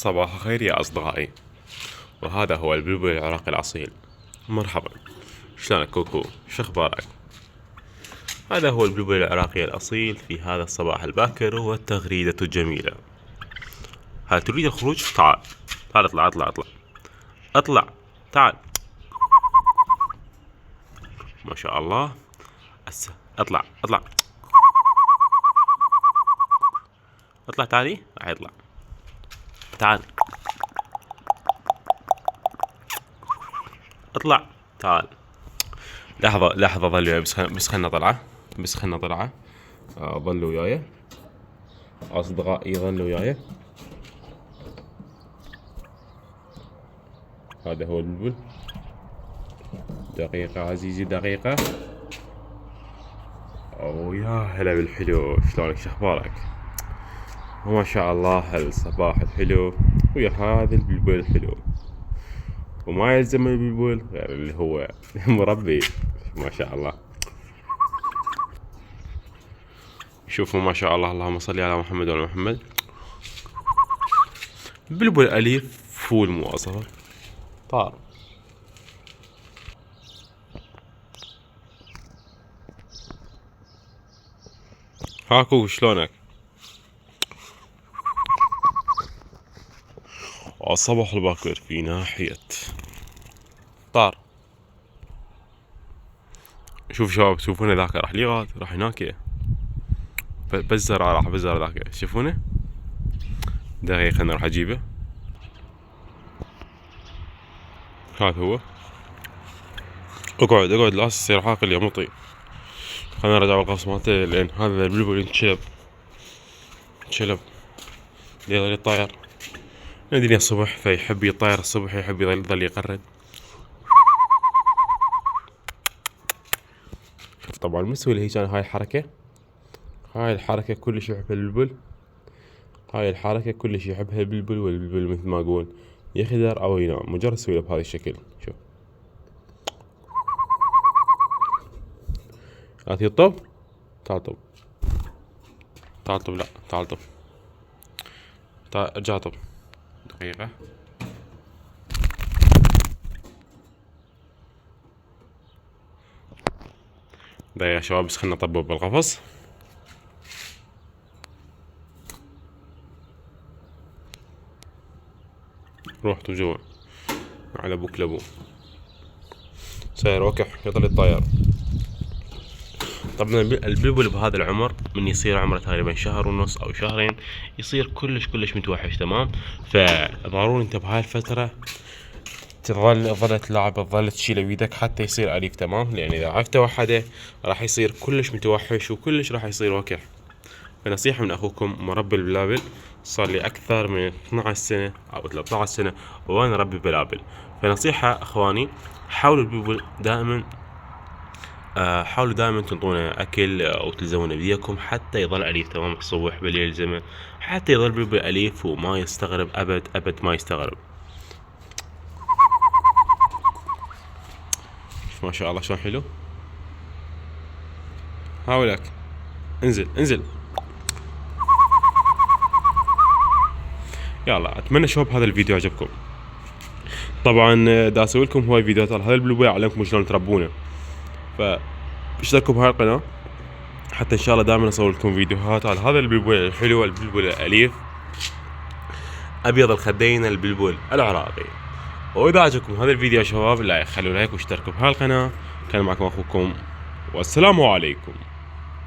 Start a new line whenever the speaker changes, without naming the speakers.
صباح الخير يا أصدقائي، وهذا هو البلبل العراقي الأصيل. مرحبا، شلونك كوكو؟ شخبارك؟ هذا هو البلبل العراقي الأصيل في هذا الصباح الباكر والتغريدة الجميلة. هل تريد الخروج؟ تعال اطلع اطلع تعال. ما شاء الله. اطلع تاني. راح يطلع. تعال اطلع تعال. لحظة ظل وياي، بس خلنا طلعة. ظلوا وياي أصدقائي، ظلوا وياي. هذا هو البلبل. دقيقة عزيزي، دقيقة. أوه يا هلا بالحلو، شلونك؟ شخبارك؟ وما شاء الله الصباح الحلو ويا هذا البلبل الحلو، وما يلزم البلبل غير اللي هو مربي. ما شاء الله، شوفوا ما شاء الله، اللهم صل على محمد وعلى محمد. بلبل أليف فول مواصفة طار. هاكو شلونك؟ الصباح الباكر في ناحية طار. شوف شباب، تشوفونه ذاك راح ليغاد، راح هناك بزر، راح بزر ذاك، تشوفونه؟ دقيقة خلنا نروح اجيبه. هذا هو. اقعد لا تصير عاقل يا مطي. خلنا نرجع بالقفص مالته، لان هذا البلبل انشلب يظل يطاير. الدنيا الصبح، فيحب يطاير الصبح، يحب يظل يقرد. شوف طبعا مسوي هيك، هاي الحركة كلش يحبها البلبل. هاي الحركة كلش يحبها البلبل، والبلبل مثل ما اقول يخدر او ينام، مجرد تسوي له بهذا الشكل. شوف لا تطب، تعال طب، لا تعال طب، ارجع طب. دقيقة. يا شباب، بس خلنا نطبب بالقفص. روحتوا جوا على ابوك لابو، ساير وكح يظل يطاير. طبعا البلبل بهذا العمر، من يصير عمره تقريبا شهر ونص او شهرين، يصير كلش متوحش. تمام، فضروري انت بهاي الفترة تظل تلعب، تظل تشيله بيدك حتى يصير اليف. تمام، لان اذا عفته وحده راح يصير كلش متوحش، وكلش راح يصير وكح. فنصيحة من اخوكم مربي البلابل، صار لي اكثر من 12 سنة او 13 سنة وانا اربي بلابل. فنصيحة اخواني، حاولوا البلبل دائما، حاولوا دائما تنطونه اكل او تلزمونه بيديكم حتى يظل اليف. تمام، الصبح بالليل يلزمه حتى يظل بلبل اليف وما يستغرب ابد ما يستغرب. ما شاء الله شلون حلو. هاولك، انزل. يلا، اتمنى شباب هذا الفيديو عجبكم. طبعا دا اسوي لكم هواي فيديوهات على هذا البلبل، اعلمكم شلون تربونه. فاشتركوا بهاي القناة حتى ان شاء الله دائما اصور لكم فيديوهات على هذا البلبل الحلو، البلبل الاليف ابيض الخدين، البلبل العراقي. واذا عجبكم هذا الفيديو يا شباب، لا خلوا لايك واشتركوا بهاي القناة. كان معكم اخوكم، والسلام عليكم.